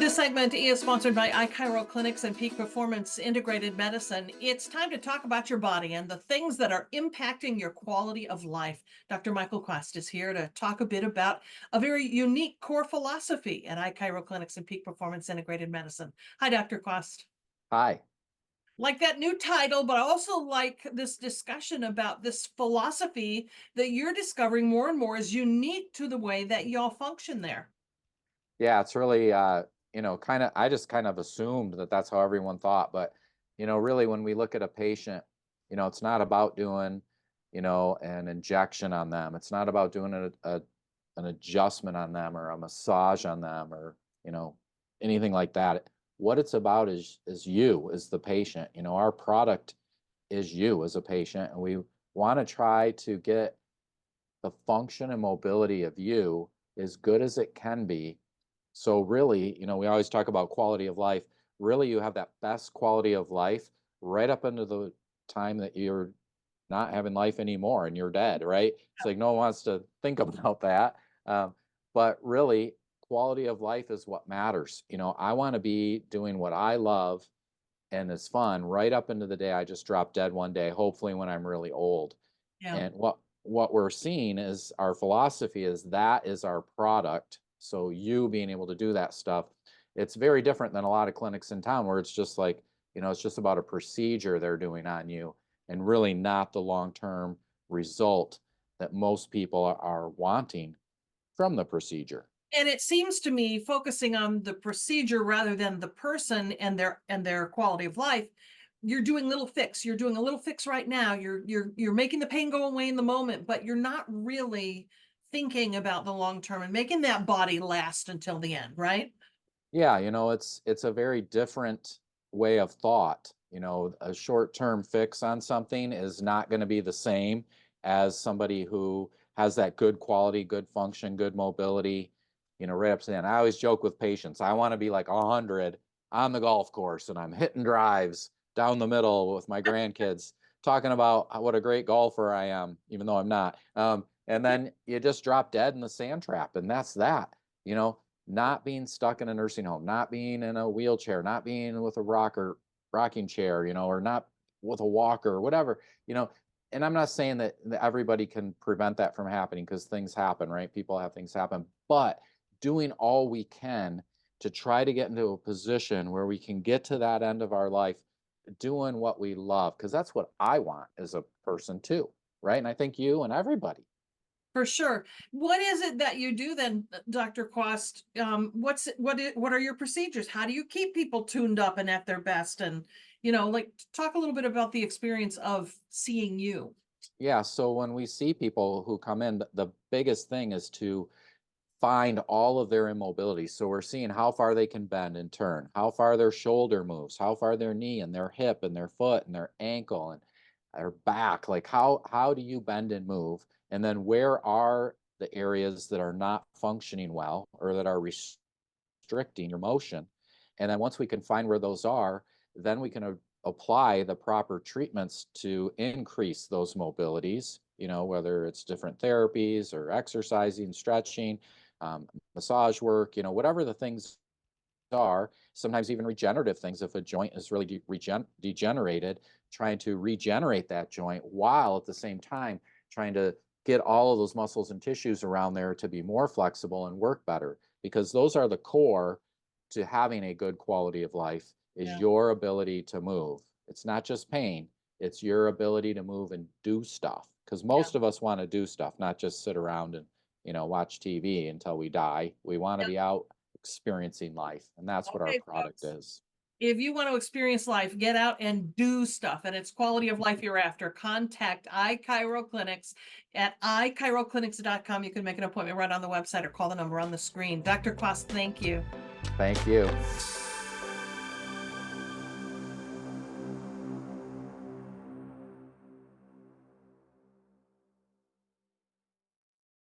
This segment is sponsored by iChiro Clinics and Peak Performance Integrated Medicine. It's time to talk about your body and the things that are impacting your quality of life. Dr. Michael Quest is here to talk a bit about a very unique core philosophy at iChiro Clinics and Peak Performance Integrated Medicine. Hi, Dr. Quest. Hi. Like that new title, but I also like this discussion about this philosophy that you're discovering more and more is unique to the way that y'all function there. Yeah, it's really, kind of, I just kind of assumed that that's how everyone thought. But, really, when we look at a patient, it's not about doing, an injection on them. It's not about doing an adjustment on them or a massage on them or, anything like that. What it's about is you, as the patient. Our product is you as a patient, and we want to try to get the function and mobility of you as good as it can be. So really, we always talk about quality of life. Really, you have that best quality of life right up into the time that you're not having life anymore and you're dead, right? It's like no one wants to think about that. Um, but really, quality of life is what matters. I want to be doing what I love and is fun right up into the day I just drop dead one day, hopefully when I'm really old. Yeah. And what we're seeing is our philosophy is that is our product. So you being able to do that stuff, it's very different than a lot of clinics in town where it's just like, it's just about a procedure they're doing on you and really not the long-term result that most people are wanting from the procedure. And it seems to me focusing on the procedure rather than the person and their quality of life, you're doing little fix. You're doing a little fix right now. You're making the pain go away in the moment, but you're not really thinking about the long term and making that body last until the end, right? Yeah, it's a very different way of thought. A short-term fix on something is not going to be the same as somebody who has that good quality, good function, good mobility, right up to the end. I always joke with patients, I want to be like 100 on the golf course and I'm hitting drives down the middle with my grandkids, talking about what a great golfer I am, even though I'm not. And then you just drop dead in the sand trap, and that's that. You know, not being stuck in a nursing home, not being in a wheelchair, not being with a rocking chair, or not with a walker or whatever, you know. And I'm not saying that everybody can prevent that from happening because things happen, right? People have things happen, but doing all we can to try to get into a position where we can get to that end of our life doing what we love, because that's what I want as a person too, right? And I think you and everybody. For sure. What is it that you do then, Dr. Quast? What are your procedures? How do you keep people tuned up and at their best? And like talk a little bit about the experience of seeing you. Yeah, so when we see people who come in, the biggest thing is to find all of their immobility. So we're seeing how far they can bend and turn, how far their shoulder moves, how far their knee and their hip and their foot and their ankle and their back. Like how do you bend and move? And then where are the areas that are not functioning well or that are restricting your motion? And then once we can find where those are, then we can apply the proper treatments to increase those mobilities, whether it's different therapies or exercising, stretching, massage work, whatever the things are, sometimes even regenerative things. If a joint is really degenerated, trying to regenerate that joint while at the same time trying to get all of those muscles and tissues around there to be more flexible and work better, because those are the core to having a good quality of life is Yeah. your ability to move. It's not just pain, it's your ability to move and do stuff, because Yeah. most of us want to do stuff, not just sit around and watch TV until we die. We want to Yeah. be out experiencing life, and that's what our Okay, product folks. is. If you want to experience life, get out and do stuff, and it's quality of life you're after. Contact iChiro Clinics at iChiroClinics.com. You can make an appointment right on the website or call the number on the screen. Dr. Quast, thank you. Thank you.